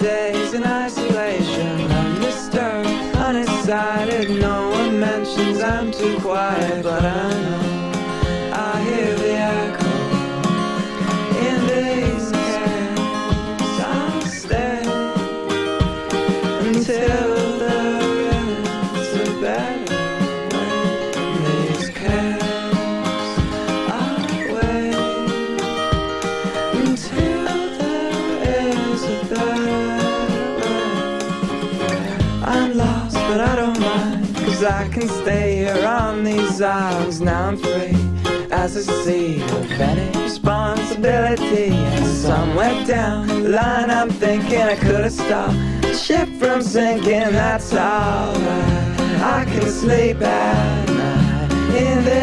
days in isolation, undisturbed, unexcited. No one mentions I'm too quiet, but I know I hear the echo in these caves. I'll stay until there is a better way. In these caves I'll wait until there is a better way. I'm lost but I don't mind, 'cause I can stay here on these islands. Now I'm free as a seed of any responsibility. And somewhere down the line I'm thinking I could have stopped the ship from sinking. That's alright, I can sleep at night in this